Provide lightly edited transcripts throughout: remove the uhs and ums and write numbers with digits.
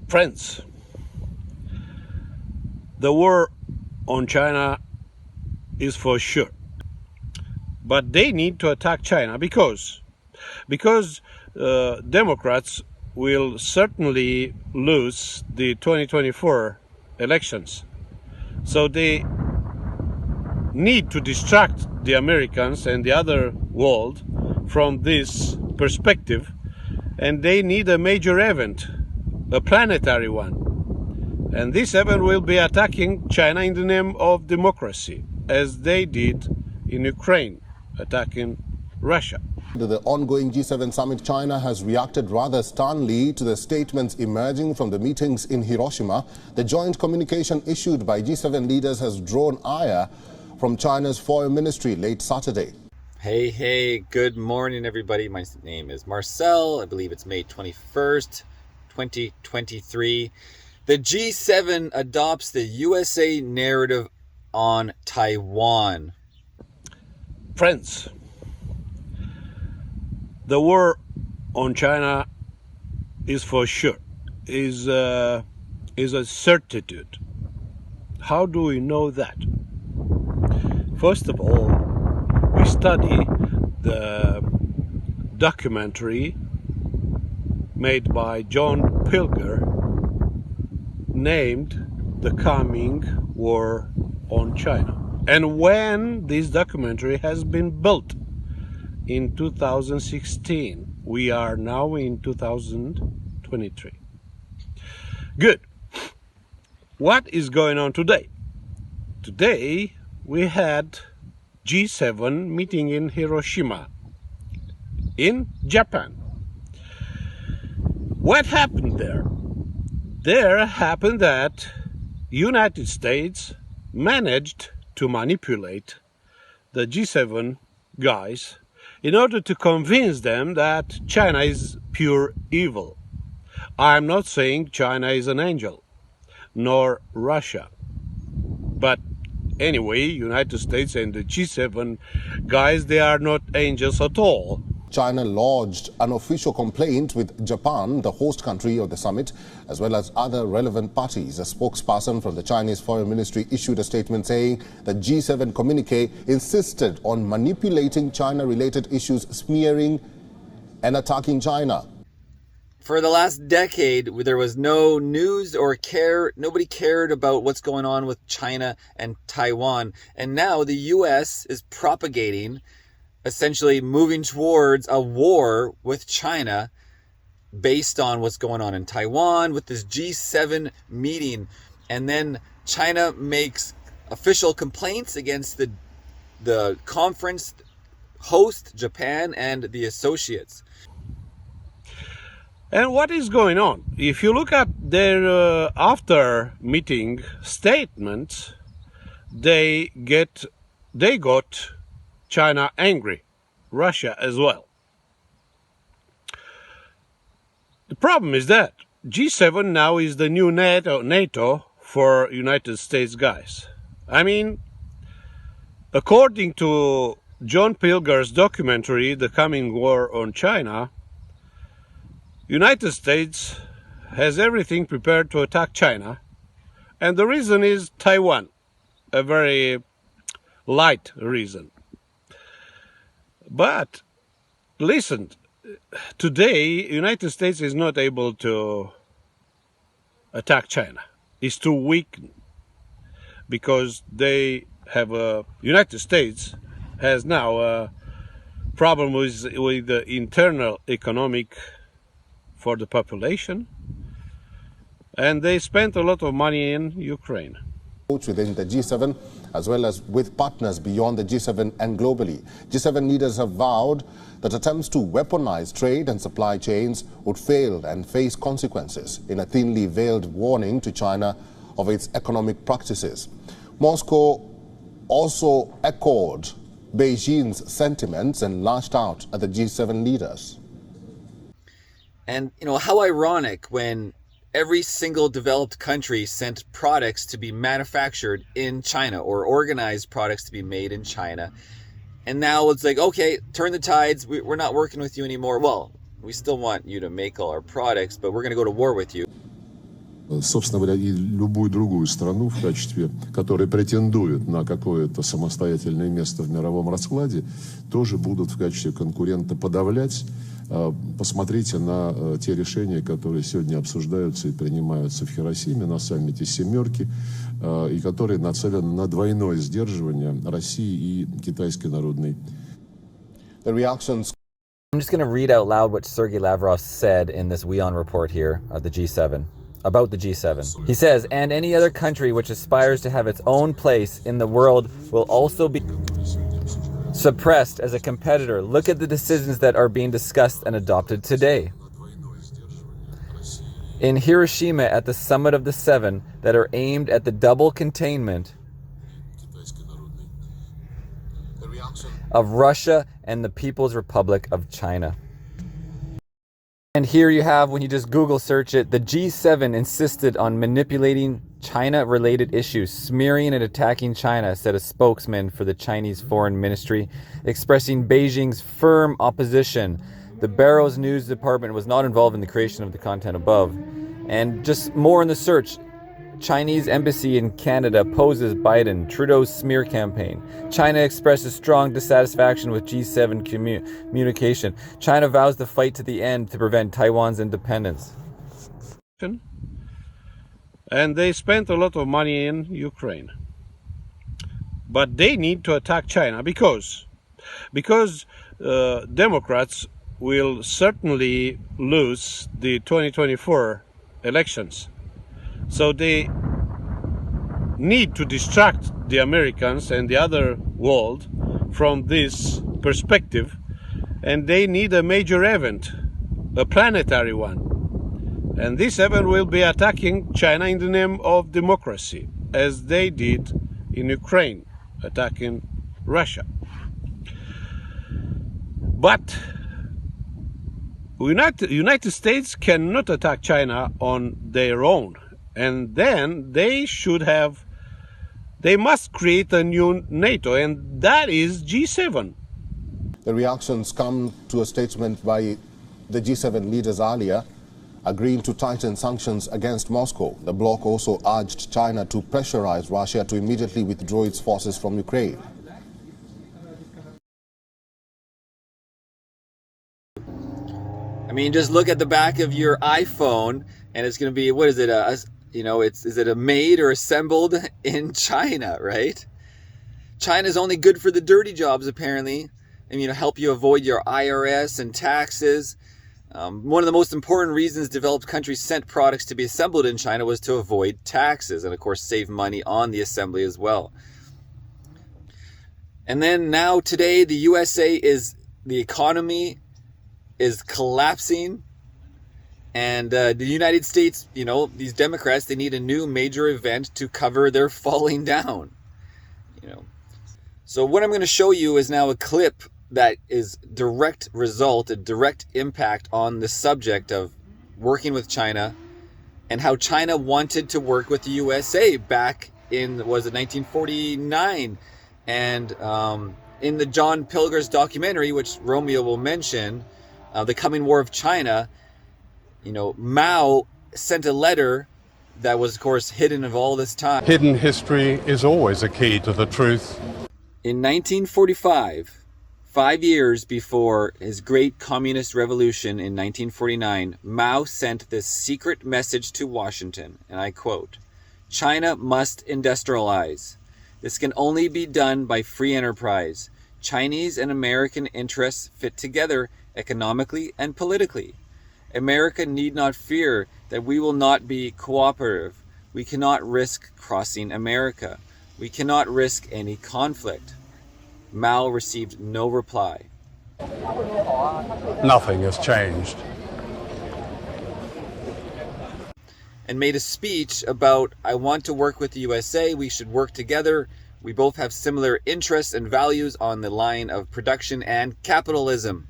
Friends, the war on China is for sure, but they need to attack China because Democrats will certainly lose the 2024 elections. So they need to distract the Americans and the other world from this perspective, and they need a major event, a planetary one. And this event will be attacking China in the name of democracy, as they did in Ukraine, attacking Russia. The ongoing G7 summit, China has reacted rather sternly to the statements emerging from the meetings in Hiroshima. The joint communication issued by G7 leaders has drawn ire from China's foreign ministry late Saturday. Hey, good morning, everybody. My name is Marcel. I believe it's May 21st, 2023. The G7 adopts the USA narrative on Taiwan. Friends, the war on China is for sure, is a certitude. How do we know that? First of all, we study the documentary made by John Pilger named The Coming War on China. And when this documentary has been built in 2016, we are now in 2023. Good. What is going on today? Today we had G7 meeting in Hiroshima, in Japan. What happened there? There happened that United States managed to manipulate the G7 guys in order to convince them that China is pure evil. I'm not saying China is an angel, nor Russia. But anyway, United States and the G7 guys, they are not angels at all. China lodged an official complaint with Japan, the host country of the summit, as well as other relevant parties. A spokesperson from the Chinese Foreign Ministry issued a statement saying the G7 communique insisted on manipulating China-related issues, smearing and attacking China. For the last decade, there was no news or nobody cared about what's going on with China and Taiwan. And now the U.S. is propagating, essentially moving towards a war with China based on what's going on in Taiwan with this G7 meeting. And then China makes official complaints against the conference host, Japan, and the associates. And what is going on? If you look at their after meeting statements, they got China angry, Russia as well. The problem is that G7 now is the new NATO for United States guys. I mean, according to John Pilger's documentary, The Coming War on China, United States has everything prepared to attack China, and the reason is Taiwan, a very light reason. But listen, today United States is not able to attack China. It's too weak because they have United States has now a problem with the internal economic for the population, and they spent a lot of money in Ukraine. Within the G7, as well as with partners beyond the G7 and globally. G7 leaders have vowed that attempts to weaponize trade and supply chains would fail and face consequences in a thinly veiled warning to China of its economic practices. Moscow also echoed Beijing's sentiments and lashed out at the G7 leaders. And, how ironic when every single developed country sent products to be manufactured in China or organized products to be made in China. And now it's like, okay, turn the tides. We're not working with you anymore. Well, we still want you to make all our products, but we're going to go to war with you. Собственно говоря, и любую другую страну в качестве, которая претендует на какое-то самостоятельное место в мировом раскладе, тоже будут в качестве конкурента подавлять. Посмотрите на те решения, которые сегодня обсуждаются и принимаются в Хиросиме на саммите «семерки», и которые нацелены на двойное сдерживание России и Китайской Народной. The reactions. I'm just going to read out loud what Sergei Lavrov said in this WION report here of the G7. About the G7. He says, and any other country which aspires to have its own place in the world will also be suppressed as a competitor. Look at the decisions that are being discussed and adopted today. In Hiroshima at the summit of the seven that are aimed at the double containment of Russia and the People's Republic of China. And here you have, when you just Google search it, the G7 insisted on manipulating China-related issues, smearing and attacking China, said a spokesman for the Chinese Foreign Ministry, expressing Beijing's firm opposition. The Barrows News Department was not involved in the creation of the content above. And just more in the search, Chinese embassy in Canada opposes Biden, Trudeau's smear campaign. China expresses strong dissatisfaction with G7 communication. China vows to fight to the end to prevent Taiwan's independence. And they spent a lot of money in Ukraine. But they need to attack China because Democrats will certainly lose the 2024 elections. So they need to distract the Americans and the other world from this perspective, and they need a major event, a planetary one. And this event will be attacking China in the name of democracy, as they did in Ukraine, attacking Russia. But United States cannot attack China on their own. And then they must create a new NATO, and that is G7. The reactions come to a statement by the G7 leaders earlier, agreeing to tighten sanctions against Moscow. The bloc also urged China to pressurize Russia to immediately withdraw its forces from Ukraine. I mean, just look at the back of your iPhone, and it's going to be, what is it? Is it a made or assembled in China, right? China's only good for the dirty jobs, apparently. Help you avoid your IRS and taxes. One of the most important reasons developed countries sent products to be assembled in China was to avoid taxes and, of course, save money on the assembly as well. And then now today, the the economy is collapsing. And the United States, these Democrats, they need a new major event to cover their falling down. So what I'm going to show you is now a clip that is a direct impact on the subject of working with China and how China wanted to work with the USA back in, 1949? And in the John Pilger's documentary, which Romeo will mention, The Coming War of China, Mao sent a letter that was, of course, hidden of all this time. Hidden history is always a key to the truth. In 1945, 5 years before his great communist revolution in 1949, Mao sent this secret message to Washington, and I quote, "China must industrialize. This can only be done by free enterprise. Chinese and American interests fit together economically and politically. America need not fear that we will not be cooperative. We cannot risk crossing America. We cannot risk any conflict." Mao received no reply. Nothing has changed. And made a speech about, "I want to work with the USA. We should work together. We both have similar interests and values on the line of production and capitalism."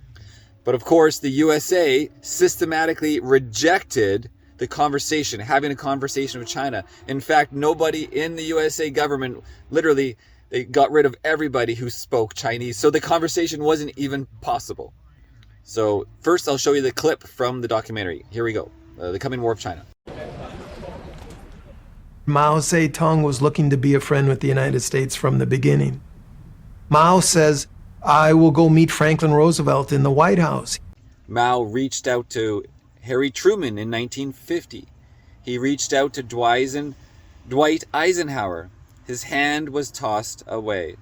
But of course, the USA systematically rejected the conversation, having a conversation with China. In fact, nobody in the USA government, literally, they got rid of everybody who spoke Chinese. So the conversation wasn't even possible. So first, I'll show you the clip from the documentary. Here we go. The Coming War of China. Mao Zedong was looking to be a friend with the United States from the beginning. Mao says, I will go meet Franklin Roosevelt in the White House. Mao reached out to Harry Truman in 1950. He reached out to Dwight Eisenhower. His hand was tossed away.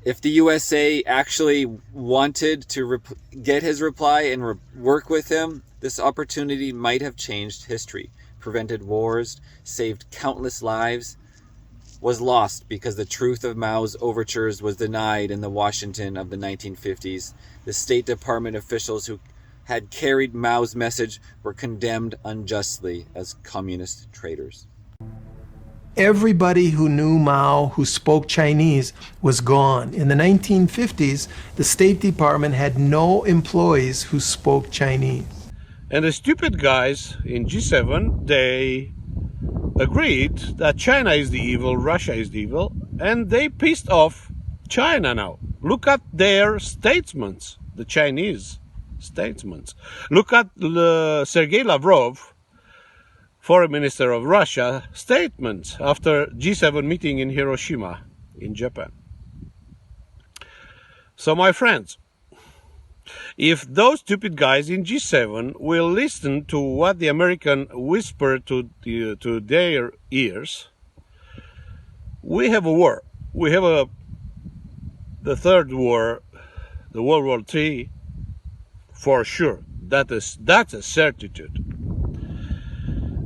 If the USA actually wanted to get his reply and work with him, this opportunity might have changed history, prevented wars, saved countless lives, was lost because the truth of Mao's overtures was denied in the Washington of the 1950s. The State Department officials who had carried Mao's message were condemned unjustly as communist traitors. Everybody who knew Mao, who spoke Chinese, was gone. In the 1950s, the State Department had no employees who spoke Chinese. And the stupid guys in G7, they agreed that China is the evil, Russia is the evil, and they pissed off China now. Look at their statements, the Chinese statements. Look at Sergei Lavrov, Foreign Minister of Russia, statements after G7 meeting in Hiroshima in Japan. So my friends, if those stupid guys in G7 will listen to what the American whisper to their ears, we have a war. We have the third war, the World War III, for sure. That's a certitude.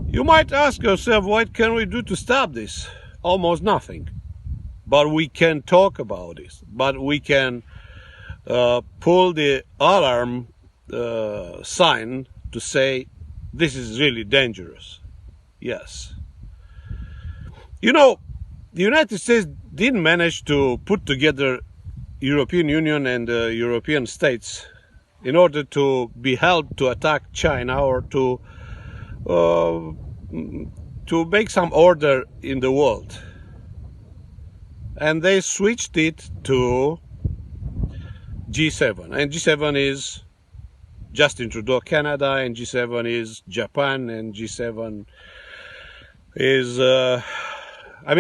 You might ask yourself, what can we do to stop this? Almost nothing. But we can talk about this. But we can pull the alarm sign to say, this is really dangerous. Yes. You know, the United States didn't manage to put together European Union and European states in order to be helped to attack China or to make some order in the world. And they switched it to G7. And G7 is Justin Trudeau, Canada, and G7 is Japan, and G7 is,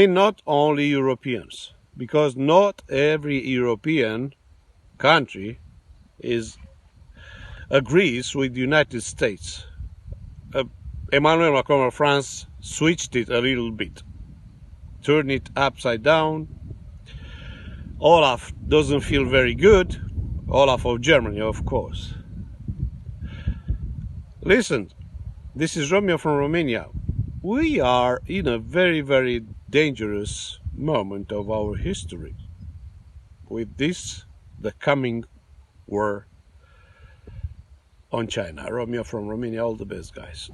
not only Europeans, because not every European country agrees with the United States. Emmanuel Macron of France switched it a little bit, turned it upside down. Olaf doesn't feel very good. Olaf of Germany, of course. Listen, this is Romeo from Romania. We are in a very, very dangerous moment of our history. With this, the coming war on China. Romeo from Romania, all the best, guys.